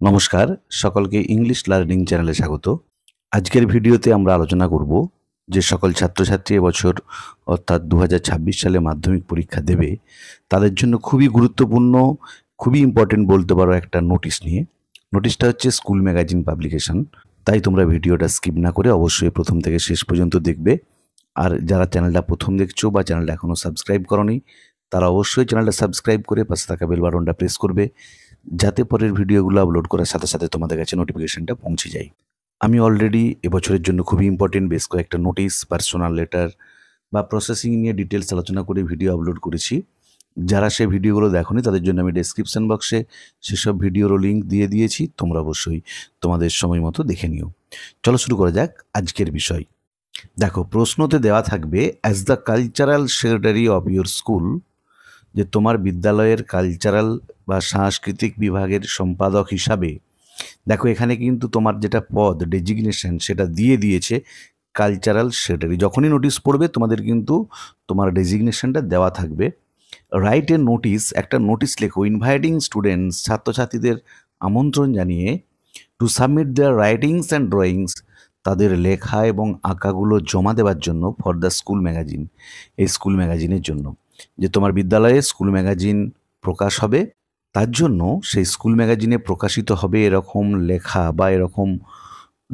নমস্কার, সকলকে English learning চ্যানেলে স্বাগত। আজকের ভিডিওতে আমরা আলোচনা করব যে সকল ছাত্রছাত্রী এবছর অর্থাৎ ২০২৬ সালে মাধ্যমিক পরীক্ষা দেবে তাদের জন্য খুবই গুরুত্বপূর্ণ, খুবই ইম্পর্টেন্ট বলতে পারো একটা নোটিশ নিয়ে। নোটিশটা হচ্ছে স্কুল ম্যাগাজিন পাবলিকেশন। তাই তোমরা ভিডিওটা স্কিপ না করে অবশ্যই প্রথম থেকে শেষ পর্যন্ত দেখবে। আর যারা চ্যানেলটা প্রথম দেখছো বা চ্যানেলটা এখনও সাবস্ক্রাইব করনি তারা অবশ্যই চ্যানেলটা সাবস্ক্রাইব করে পাশে থাকা বেল বাটনটা প্রেস করবে, যাতে পরের ভিডিওগুলো আপলোড করার সাথে সাথে তোমাদের কাছে নোটিফিকেশনটা পৌঁছে যায়। আমি অলরেডি এবছরের জন্য খুবই ইম্পর্টেন্ট বেশ কয়েকটা নোটিশ, পার্সোনাল লেটার বা প্রসেসিং নিয়ে ডিটেলস আলোচনা করে ভিডিও আপলোড করেছি। যারা সেই ভিডিওগুলো দেখোনি তাদের জন্য আমি ডেসক্রিপশন বক্সে সেসব ভিডিওরও লিঙ্ক দিয়ে দিয়েছি, তোমরা অবশ্যই তোমাদের সময় মতো দেখে নিও। চলো শুরু করা যাক আজকের বিষয়। দেখো, প্রশ্নতে দেওয়া থাকবে as the cultural secretary of your school, যে তোমার বিদ্যালয়ের কালচারাল বা সাংস্কৃতিক বিভাগের সম্পাদক হিসাবে। দেখো, এখানে কিন্তু তোমার যেটা পদ ডেজিগনেশন সেটা দিয়ে দিয়েছে কালচারাল সেক্রেটারি। যখনই নোটিশ পড়বে তোমাদের কিন্তু তোমার ডেজিগনেশনটা দেওয়া থাকবে। রাইট এ নোটিশ, একটা নোটিশ লেখো ইনভাইটিং স্টুডেন্টস, ছাত্রছাত্রীদের আমন্ত্রণ জানিয়ে two submit there writings and drawings, তাদের লেখা এবং আঁকাগুলো জমা দেওয়ার জন্য ফর দ্য স্কুল ম্যাগাজিন, এই স্কুল ম্যাগাজিনের জন্য। যে তোমার বিদ্যালয়ে স্কুল ম্যাগাজিন প্রকাশ হবে, তার জন্য সেই স্কুল ম্যাগাজিনে প্রকাশিত হবে এরকম লেখা বা এরকম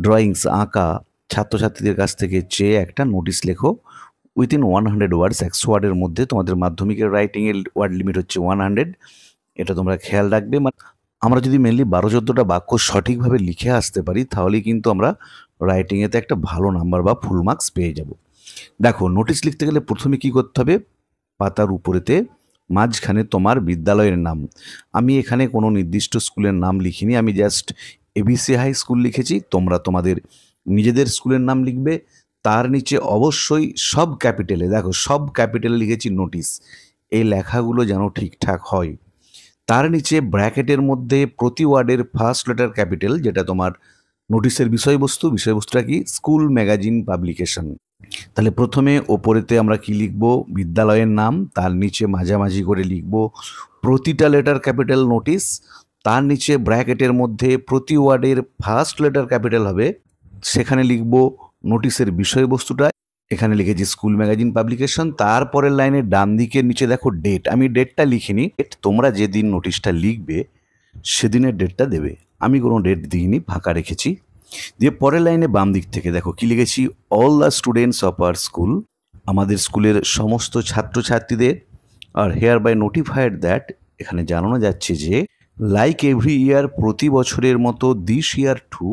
ড্রয়িংস আঁকা ছাত্রছাত্রীদের কাছ থেকে চেয়ে একটা নোটিশ লেখো উইথিন 100 ওয়ার্ডস, 100 ওয়ার্ডের মধ্যে। তোমাদের মাধ্যমিকের রাইটিংয়ের ওয়ার্ড লিমিট হচ্ছে 100, এটা তোমরা খেয়াল রাখবে। আমরা যদি মেনলি 12-14টা বাক্য সঠিকভাবে লিখে আসতে পারি তাহলেই কিন্তু আমরা রাইটিংয়েতে একটা ভালো নাম্বার বা ফুল মার্কস পেয়ে যাব। দেখো, নোটিশ লিখতে গেলে প্রথমে কি করতে হবে, পাতার উপরেতে মাঝখানে তোমার বিদ্যালয়ের নাম। আমি এখানে কোনো নির্দিষ্ট স্কুলের নাম লিখিনি, আমি জাস্ট এবিসি হাই স্কুল লিখেছি। তোমরা তোমাদের নিজেদের স্কুলের নাম লিখবে। তার নিচে অবশ্যই সব ক্যাপিটালে, দেখো সব ক্যাপিটালে লিখেছি নোটিশ, এই লেখাগুলো যেন ঠিকঠাক হয়। তার নিচে ব্র্যাকেটের মধ্যে প্রতি ওয়ার্ডের ফার্স্ট লেটার ক্যাপিটাল, যেটা তোমার নোটিশের বিষয়বস্তু। বিষয়বস্তুটা কি? School magazine publication. তাহলে প্রথমে ওপরেতে আমরা কি লিখব, বিদ্যালয়ের নাম, তার নিচে মাঝামাঝি করে লিখব প্রতিটা লেটার ক্যাপিটাল নোটিশ। তার নিচে ব্র্যাকেটের মধ্যে প্রতি ওয়ার্ডের ফার্স্ট লেটার ক্যাপিটাল হবে, সেখানে লিখব নোটিশের বিষয়বস্তুটা। এখানে লিখেছি স্কুল ম্যাগাজিন পাবলিকেশন। তারপরের লাইনের ডান দিকের নিচে দেখো ডেট, আমি ডেটটা লিখিনি। তোমরা যেদিন নোটিশটা লিখবে সেদিনের ডেটটা দেবে, আমি কোনো ডেট দিইনি, ফাঁকা রেখেছি। দিয়ে পরের লাইনে বাম দিক থেকে দেখো কি লিখেছি, all the students of our school, আমাদের স্কুলের সমস্ত ছাত্রছাত্রীদের আর হেয়ার বাই নোটিফাইড দ্যাট, এখানে জানানো যাচ্ছে যে লাইক এভরি ইয়ার, প্রতি বছরের মতো দিস ইয়ার টু,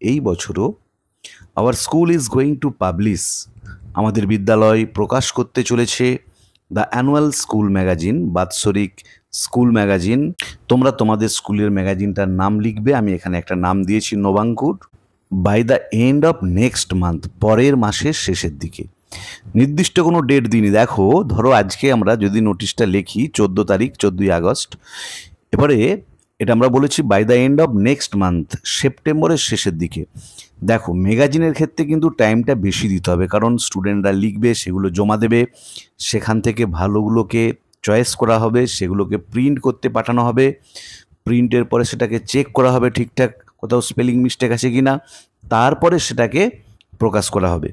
এই বছরও our school is going to publish, আমাদের বিদ্যালয় প্রকাশ করতে চলেছে দ্য অ্যানুয়াল স্কুল ম্যাগাজিন, বাৎসরিক স্কুল ম্যাগাজিন। তোমরা তোমাদের স্কুলের ম্যাগাজিনটার নাম লিখবে, আমি এখানে একটা নাম দিয়েছি Nabankur, by the end of next month, পরের মাসের শেষের দিকে। নির্দিষ্ট কোনো ডেট দিনই। দেখো, ধরো আজকে আমরা যদি নোটিশটা লিখি 14 তারিখ, 14ই আগস্ট, এবারে এটা আমরা বলেছি by the end of next month, সেপ্টেম্বরের শেষের দিকে। দেখো, ম্যাগাজিনের ক্ষেত্রে কিন্তু টাইমটা বেশি দিতে হবে, কারণ স্টুডেন্টরা লিখবে, সেগুলো জমা দেবে, সেখান থেকে ভালোগুলোকে চয়েস করা হবে, সেগুলোকে প্রিন্ট করতে পাঠানো হবে। প্রিন্টের পরে সেটাকে চেক করা হবে ঠিকঠাক কোথাও স্পেলিং মিস্টেক আছে কি না, তারপরে সেটাকে প্রকাশ করা হবে।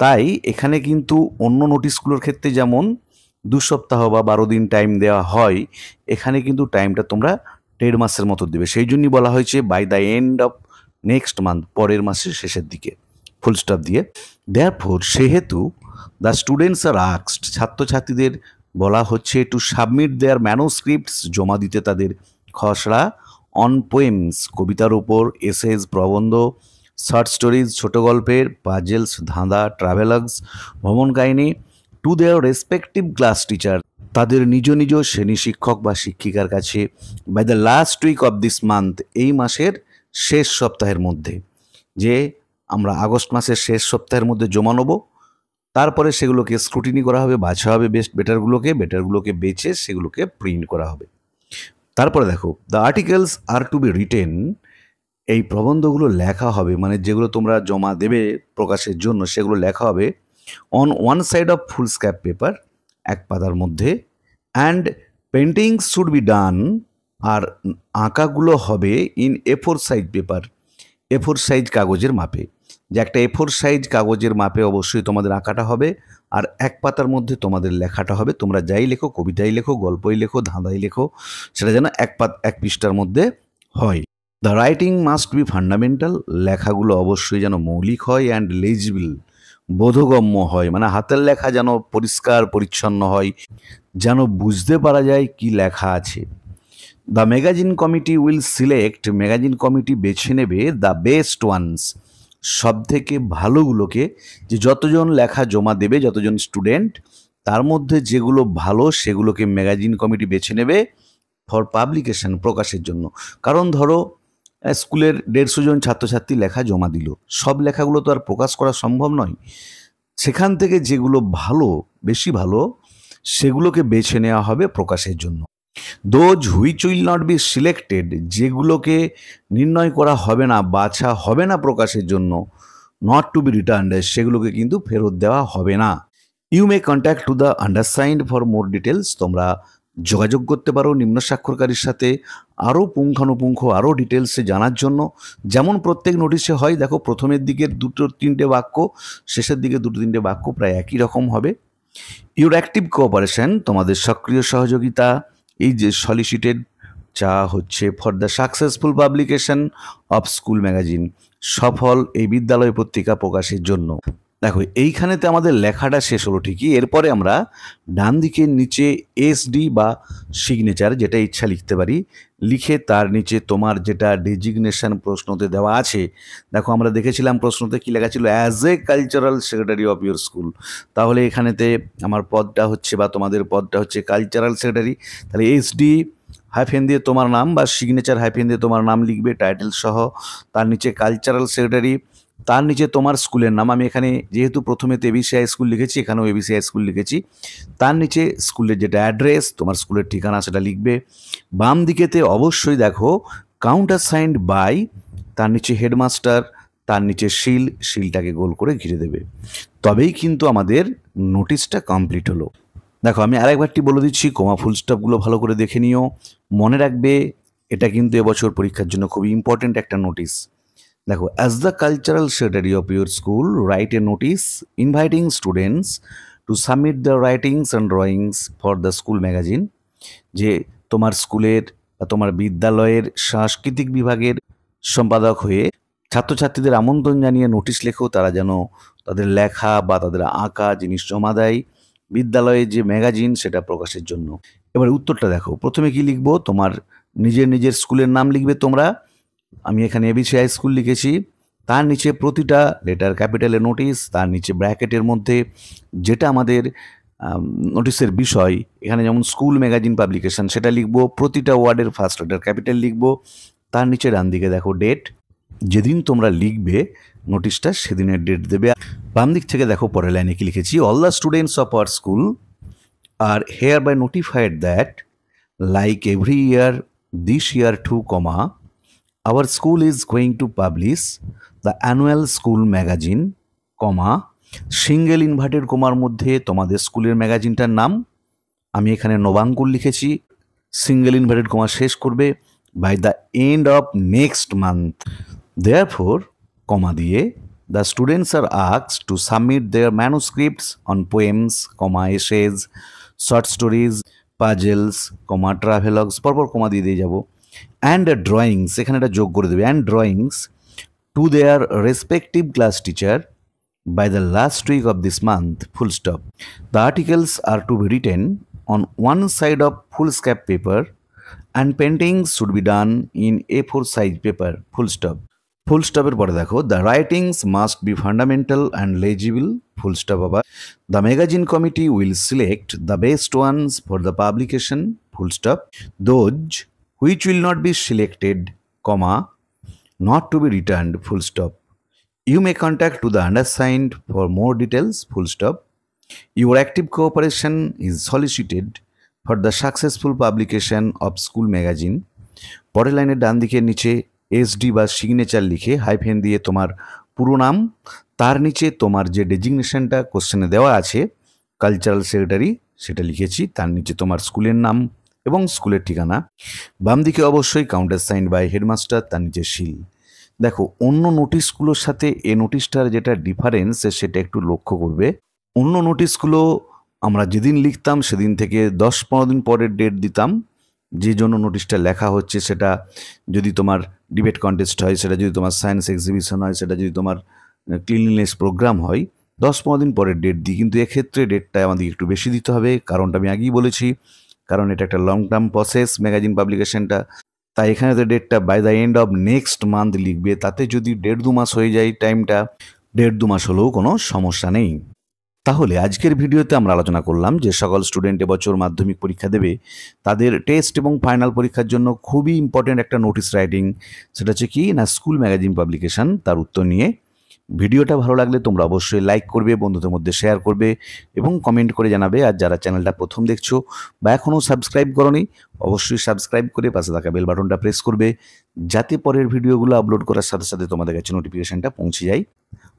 তাই এখানে কিন্তু অন্য নোটিশগুলোর ক্ষেত্রে যেমন 2 সপ্তাহ বা 12 দিন টাইম দেওয়া হয়, এখানে কিন্তু টাইমটা তোমরা 1.5 মাসের মতো দেবে। সেই জন্যই বলা হয়েছে by the end of next month, পরের মাসের শেষের দিকে, ফুল স্টপ দিয়ে। দেয়ারফোর, সেহেতু দ্য স্টুডেন্টস আর আস্কড, ছাত্রছাত্রীদের বলা হচ্ছে টু সাবমিট দেয়ার ম্যানোস্ক্রিপ্টস, জমা দিতে তাদের খসড়া, অন পোয়েমস, কবিতার উপর, এসেজ, প্রবন্ধ, শর্ট স্টোরিজ, ছোট গল্পের, পাজেলস, ধাঁধা, ট্রাভেলগস, ভ্রমণ কাহিনী, to their respective class teacher, তাদের নিজ নিজ শ্রেণী শিক্ষক বা শিক্ষিকার কাছে, by the last week of this month, এই মাসের শেষ সপ্তাহের মধ্যে। যে আমরা আগস্ট মাসের শেষ সপ্তাহের মধ্যে জমা নেব, তারপরে সেগুলোকে স্ক্রুটিনি করা হবে, বাছা হবে বেস্ট বেটারগুলোকে বেছে সেগুলোকে প্রিন্ট করা হবে। তারপরে দেখো, the articles are to be written, এই প্রবন্ধগুলো লেখা হবে, মানে যেগুলো তোমরা জমা দেবে প্রকাশের জন্য সেগুলো লেখা হবে on one side of foolscap paper, এক পাতার মধ্যে। And painting should be done, আর আঁকাগুলো হবে in A4 size paper, A4 size কাগজের মাপে। যে একটা A4 সাইজ কাগজের মাপে অবশ্যই তোমাদের আঁকাটা হবে, আর এক পাতার মধ্যে তোমাদের লেখাটা হবে। তোমরা যাই লেখো, কবিতাই লেখো, গল্পই লেখো, ধাঁধাই লেখো, সেটা যেন এক পৃষ্ঠার মধ্যে হয়। The writing must be fundamental, লেখাগুলো অবশ্যই যেন মৌলিক হয়, অ্যান্ড লেজিবল, বোধগম্য হয়, মানে হাতের লেখা যেন পরিষ্কার পরিচ্ছন্ন হয়, যেন বুঝতে পারা যায় কি লেখা আছে। The magazine committee will select, magazine committee বেছে নেবে দ্য বেস্ট ওয়ান্স, সব থেকে ভালোগুলোকে, যে যতজন লেখা জমা দেবে, যতজন স্টুডেন্ট, তার মধ্যে যেগুলো ভালো সেগুলোকে ম্যাগাজিন কমিটি বেছে নেবে ফর পাবলিকেশন, প্রকাশের জন্য। কারণ ধরো স্কুলের 150 জন ছাত্রছাত্রী লেখা জমা দিল, সব লেখাগুলো তো আর প্রকাশ করা সম্ভব নয়। সেখান থেকে যেগুলো ভালো, বেশি ভালো, সেগুলোকে বেছে নেওয়া হবে প্রকাশের জন্য। Those which will not be selected, যেগুলোকে নির্ণয় করা হবে না, বাছা হবে না প্রকাশের জন্য, নট টু বি রিটার্নড, সেগুলোকে কিন্তু ফেরত দেওয়া হবে না। You may contact to the undersigned for more details, তোমরা যোগাযোগ করতে পারো নিম্ন স্বাক্ষরকারীর সাথে আরও পুঙ্খানুপুঙ্খ, আরও ডিটেলসে জানার জন্য। যেমন প্রত্যেক নোটিশে হয়, দেখো প্রথমের দিকের 2-3টে বাক্য, শেষের দিকে 2-3টে বাক্য প্রায় একই রকম হবে। ইউর অ্যাক্টিভ কোঅপারেশন, তোমাদের সক্রিয় সহযোগিতা, এই যে সলিসিটেড চা হচ্ছে for the successful publication of school magazine, সফল এই বিদ্যালয় পত্রিকা প্রকাশের জন্য। দেখো এইখানেতে আমাদের লেখাটা শেষ হলো ঠিকই, এরপরে আমরা ডান দিকের নিচে SD বা সিগনেচার, যেটা ইচ্ছা লিখতে পারি, লিখে তার নিচে তোমার যেটা ডেজিগনেশন প্রশ্নতে দেওয়া আছে। দেখো আমরা দেখেছিলাম প্রশ্নতে কি লেখা ছিল, as a cultural secretary of your school. তাহলে এখানেতে আমার পদটা হচ্ছে, বা তোমাদের পদটা হচ্ছে কালচারাল সেক্রেটারি। তাহলে SD হাইফেন দিয়ে তোমার নাম, বা সিগনেচার হাইফেন দিয়ে তোমার নাম লিখবে টাইটেল সহ, তার নিচে কালচারাল সেক্রেটারি, তার নিচে তোমার স্কুলের নাম। আমি এখানে যেহেতু প্রথমে তো ABC হাই স্কুল লিখেছি, এখানেও ABC হাই স্কুল লিখেছি। তার নিচে স্কুলের যেটা অ্যাড্রেস, তোমার স্কুলের ঠিকানা, সেটা লিখবে। বাম দিকেতে অবশ্যই দেখো কাউন্টার সাইন্ড বাই, তার নিচে হেডমাস্টার, তার নিচে শিলটাকে গোল করে ঘিরে দেবে। তবেই কিন্তু আমাদের নোটিশটা কমপ্লিট হলো। দেখো আমি আরেকবারটি বলে দিচ্ছি, কমা ফুল স্টপগুলো ভালো করে দেখে নিও, মনে রাখবে এটা কিন্তু এবছর পরীক্ষার জন্য খুবই ইম্পর্টেন্ট একটা নোটিশ। দেখো, as the cultural secretary of your school write a notice inviting students to submit the writings and drawings for the school magazine, যে তোমার স্কুলের বা তোমার বিদ্যালয়ের সাংস্কৃতিক বিভাগের সম্পাদক হয়ে ছাত্রছাত্রীদের আমন্ত্রণ জানিয়ে নোটিশ লেখো, তারা যেন তাদের লেখা বা তাদের আঁকা জিনিস জমা দেয় বিদ্যালয়ের যে ম্যাগাজিন সেটা প্রকাশের জন্য। এবার উত্তরটা দেখো, প্রথমে কি লিখবো, তোমার নিজের স্কুলের নাম লিখবে তোমরা। আমি এখানে ABC হাই স্কুল লিখেছি, তার নিচে প্রতিটা লেটার ক্যাপিটালে নোটিশ, তার নিচে ব্র্যাকেটের মধ্যে যেটা আমাদের নোটিশের বিষয়, এখানে যেমন স্কুল ম্যাগাজিন পাবলিকেশন সেটা লিখবো, প্রতিটা ওয়ার্ডের ফার্স্ট লেটার ক্যাপিটাল লিখবো। তার নিচে ডান দিকে দেখো ডেট, যেদিন তোমরা লিখবে নোটিশটা সেদিনের ডেট দেবে। বাম দিক থেকে দেখো পরের লাইনে কি লিখেছি, all the students of our school are hereby notified that like every year this year too comma our school is going to publish the annual school magazine, comma single inverted কমার মধ্যে তোমাদের স্কুলের ম্যাগাজিনটার নাম, আমি এখানে নবাঙ্কুর লিখেছি, single inverted comma শেষ করবে, by the end of next month. Therefore comma দিয়ে the students are asked to submit their manuscripts on poems, comma essays, short stories, puzzles, comma travelogues, পরপর কমা দিয়ে দিয়ে যাবো, অ্যান্ড ড্রয়িংস, এখানে একটা যোগ করে দেবে, and drawings two their respective class teacher by the last week of this month, full stop. The articles are to be written on one side of foolscap paper and paintings should be done in A4 size paper, full stop. Full stop এর পরে দেখো, the writings must be fundamental and legible, full stop আবার। The magazine committee will select the best ones for the publication, full stop. Those which will not be selected, comma, not to be returned, full stop. You may contact to the undersigned for more details, full stop. Your active cooperation is solicited for the successful publication of school magazine. পরের লাইনের ডান দিকের নিচে SD বা signature লিখে hyphen দিয়ে তোমার পুরো নাম, তার নিচে তোমার যে ডেজিগনেশনটা কোশ্চেনে দেওয়া আছে কালচারাল সেক্রেটারি সেটা লিখেছি, তার নিচে তোমার স্কুলের নাম, এবং স্কুলের ঠিকানা। বাম দিকে অবশ্যই কাউন্টার সাইন বাই হেডমাস্টার, তার নিচে সিল। দেখো, অন্য নোটিশগুলোর সাথে এ নোটিশটার যেটা ডিফারেন্স সেটা একটু লক্ষ্য করবে। অন্য নোটিশগুলো আমরা যেদিন লিখতাম সেদিন থেকে 10-15 দিন পরের ডেট দিতাম। যে জন্য নোটিশটা লেখা হচ্ছে সেটা যদি তোমার ডিবেট কন্টেস্ট হয়, সেটা যদি তোমার সায়েন্স এক্সিবিশন হয়, সেটা যদি তোমার ক্লিনলিনেস প্রোগ্রাম হয়, 10-15 দিন পরের ডেট দিই। কিন্তু এক্ষেত্রে ডেটটা আমাদের একটু বেশি দিতে হবে, কারণটা আমি আগেই বলেছি। কারণ এটা একটা লং টার্ম প্রসেস ম্যাগাজিন পাবলিকেশনটা। তাই এখানে তো ডেটটা by the end of next month লিখবে। তাতে যদি 1.5-2 মাস হয়ে যায় টাইমটা, 1.5-2 মাস হলেও কোনো সমস্যা নেই। তাহলে আজকের ভিডিওতে আমরা আলোচনা করলাম যে সকল স্টুডেন্ট এবছর মাধ্যমিক পরীক্ষা দেবে তাদের টেস্ট এবং ফাইনাল পরীক্ষার জন্য খুবই ইম্পর্টেন্ট একটা নোটিশ রাইটিং। সেটা হচ্ছে কি না, স্কুল ম্যাগাজিন পাবলিকেশন, তার উত্তর নিয়ে। ভিডিওটা ভালো লাগলে তোমরা অবশ্যই লাইক করবে, বন্ধুদের মধ্যে শেয়ার করবে এবং কমেন্ট করে জানাবে। আর যারা চ্যানেলটা প্রথম দেখছো বা এখনও সাবস্ক্রাইব করোনি, অবশ্যই সাবস্ক্রাইব করে পাশে থাকা বেল বাটনটা প্রেস করবে, যাতে পরের ভিডিওগুলো আপলোড করার সাথে সাথে তোমাদের কাছে নোটিফিকেশনটা পৌঁছে যায়।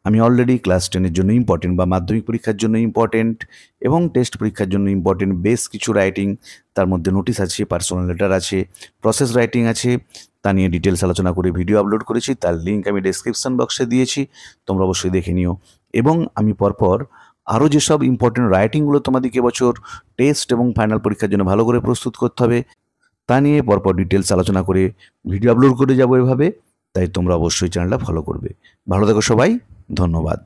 আমি অলরেডি ক্লাস 10-এর জন্য ইম্পর্টেন্ট বা মাধ্যমিক পরীক্ষার জন্য ইম্পর্টেন্ট এবং টেস্ট পরীক্ষার জন্য ইম্পর্টেন্ট বেশ কিছু রাইটিং, তার মধ্যে নোটিশ আছে, পার্সোনাল লেটার আছে, প্রসেস রাইটিং আছে, তা নিয়ে ডিটেলস আলোচনা করে ভিডিও আপলোড করেছি। তার লিঙ্ক আমি ডেসক্রিপশন বক্সে দিয়েছি, তোমরা অবশ্যই দেখে নিও। এবং আমি পরপর আরও যেসব ইম্পর্টেন্ট রাইটিংগুলো তোমাদেরকে এবছর টেস্ট এবং ফাইনাল পরীক্ষার জন্য ভালো করে প্রস্তুত করতে হবে, তা নিয়ে পরপর ডিটেলস আলোচনা করে ভিডিও আপলোড করে যাবো এভাবে। তাই তোমরা অবশ্যই চ্যানেলটা ফলো করবে। ভালো থেকো সবাই, ধন্যবাদ।